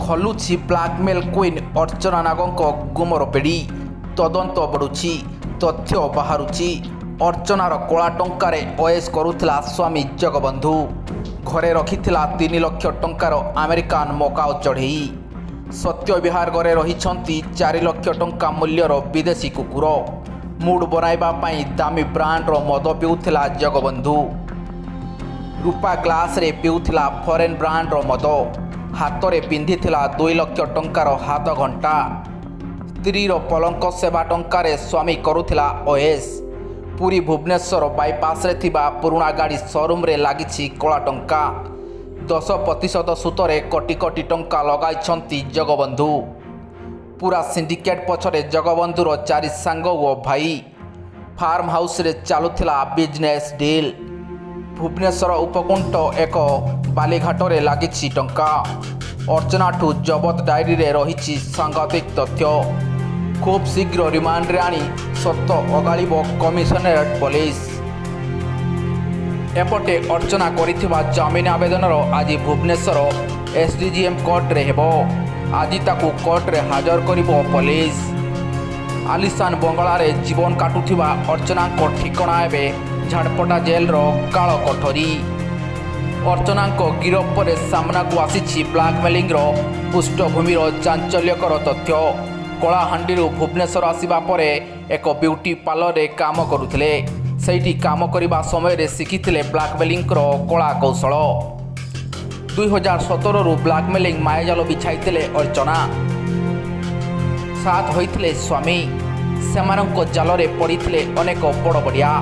ଖଲୁଛି blackmail queen ଅର୍ଚ୍ଚନା ନାଗଙ୍କ ଗୁମର ପେଡ଼ି। ତଦନ୍ତ ବଢ଼ୁଛି, ତଥ୍ୟ ବାହାରୁଛି। ଅର୍ଚ୍ଚନାର କଳା ଟଙ୍କାରେ ଅଏସ୍ କରୁଥିଲା ସ୍ୱାମୀ ଜଗବନ୍ଧୁ। ଘରେ ରଖିଥିଲା 3 ଲକ୍ଷ ଟଙ୍କାର ଆମେରିକାନ ମକାଉ ଚଢ଼େଇ। ସତ୍ୟ ବିହାର ଘରେ ରହିଛନ୍ତି 4 ଲକ୍ଷ ଟଙ୍କା ମୂଲ୍ୟର ବିଦେଶୀ କୁକୁର। ମୁଡ୍ ବନାଇବା ପାଇଁ ଦାମୀ ବ୍ରାଣ୍ଡର ମଦ ପିଉଥିଲା ଜଗବନ୍ଧୁ। ରୂପା ଗ୍ଲାସରେ ପିଉଥିଲା ଫରେନ୍ ବ୍ରାଣ୍ଡର ମଦ। ହାତରେ ପିନ୍ଧିଥିଲା 2 ଲକ୍ଷ ଟଙ୍କାର ହାତ ଘଣ୍ଟା। ସ୍ତ୍ରୀର ପଲଙ୍କ ସେବା ଟଙ୍କାରେ ସ୍ୱାମୀ କରୁଥିଲା ଅଏସ୍। ପୁରୀ ଭୁବନେଶ୍ୱର ବାଇପାସରେ ଥିବା ପୁରୁଣା ଗାଡ଼ି ସୋରୁମରେ ଲାଗିଛି କଳା ଟଙ୍କା। 10% ସୁତରେ କୋଟି କୋଟି ଟଙ୍କା ଲଗାଇଛନ୍ତି ଜଗବନ୍ଧୁ। ପୁରା ସିଣ୍ଡିକେଟ୍ ପଛରେ ଜଗବନ୍ଧୁର 4 ସାଙ୍ଗ ଓ ଭାଇ। ଫାର୍ମ ହାଉସରେ ଚାଲୁଥିଲା ବିଜନେସ୍ ଡିଲ୍। ଭୁବନେଶ୍ୱର ଉପକଣ୍ଠ ଏକ ବାଲିଘାଟରେ ଲାଗିଛି ଟଙ୍କା। ଅର୍ଚ୍ଚନାଠୁ ଜବତ ଡାଏରୀରେ ରହିଛି ସାଂଘାତିକ ତଥ୍ୟ। ଖୁବ୍ ଶୀଘ୍ର ରିମାଣ୍ଡରେ ଆଣି ସତ ଅଗାଳିବ କମିଶନରେଟ୍ ପୋଲିସ। ଏପଟେ ଅର୍ଚ୍ଚନା କରିଥିବା ଜାମିନ ଆବେଦନର ଆଜି ଭୁବନେଶ୍ୱର ଏସ୍ଡିଜିଏମ୍ କୋର୍ଟରେ ହେବ। ଆଜି ତାକୁ କୋର୍ଟରେ ହାଜର କରିବ ପୋଲିସ। ଆଲିଶାନ ବଙ୍ଗଳାରେ ଜୀବନ କାଟୁଥିବା ଅର୍ଚ୍ଚନାଙ୍କ ଠିକଣା ଏବେ ଝାଡ଼ପଡ଼ା ଜେଲର କାଳ କୋଠରୀ। ଅର୍ଚ୍ଚନାଙ୍କ ଗିରଫ ପରେ ସାମ୍ନାକୁ ଆସିଛି ବ୍ଲାକମେଲିଂର ପୃଷ୍ଠଭୂମିର ଚାଞ୍ଚଲ୍ୟକର ତଥ୍ୟ। କଳାହାଣ୍ଡିରୁ ଭୁବନେଶ୍ୱର ଆସିବା ପରେ ଏକ ବିୟୁଟି ପାର୍ଲରରେ କାମ କରୁଥିଲେ। ସେଇଠି କାମ କରିବା ସମୟରେ ଶିଖିଥିଲେ ବ୍ଲାକମେଲିଂର କଳା କୌଶଳ। 2017ରୁ ବ୍ଲାକମେଲିଂ ମାୟାଜାଲ ବିଛାଇଥିଲେ ଅର୍ଚ୍ଚନା। ସାଥ ହୋଇଥିଲେ ସ୍ୱାମୀ। ସେମାନଙ୍କ ଜାଲରେ ପଡ଼ିଥିଲେ ଅନେକ ବଡ଼ ବଡ଼ିଆ।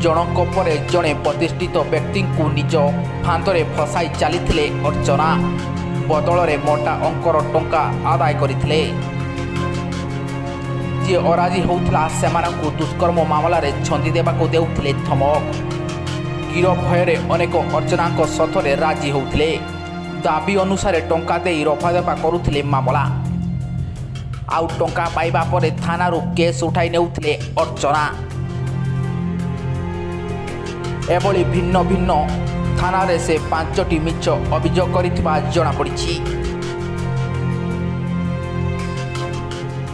ଜଣଙ୍କ ପରେ ଜଣେ ପ୍ରତିଷ୍ଠିତ ବ୍ୟକ୍ତିଙ୍କୁ ନିଜ ଫାନ୍ଦରେ ଫସାଇ ଚାଲିଥିଲେ ଅର୍ଚ୍ଚନା। ବଦଳରେ ମୋଟା ଅଙ୍କର ଟଙ୍କା ଆଦାୟ କରିଥିଲେ। ଯିଏ ଅରାଜି ହେଉଥିଲା ସେମାନଙ୍କୁ ଦୁଷ୍କର୍ମ ମାମଲାରେ ଛନ୍ଦି ଦେବାକୁ ଦେଉଥିଲେ ଧମକ। ଗିରଫ ଭୟରେ ଅନେକ ଅର୍ଚ୍ଚନାଙ୍କ ସଥରେ ରାଜି ହେଉଥିଲେ। ଦାବି ଅନୁସାରେ ଟଙ୍କା ଦେଇ ରଫାଦଫା କରୁଥିଲେ ମାମଲା। ଆଉ ଟଙ୍କା ପାଇବା ପରେ ଥାନାରୁ କେସ୍ ଉଠାଇ ନେଉଥିଲେ ଅର୍ଚ୍ଚନା। ଏଭଳି ଭିନ୍ନ ଭିନ୍ନ ଥାନାରେ ସେ 5ଟି ମିଛ ଅଭିଯୋଗ କରିଥିବା ଜଣାପଡ଼ିଛି।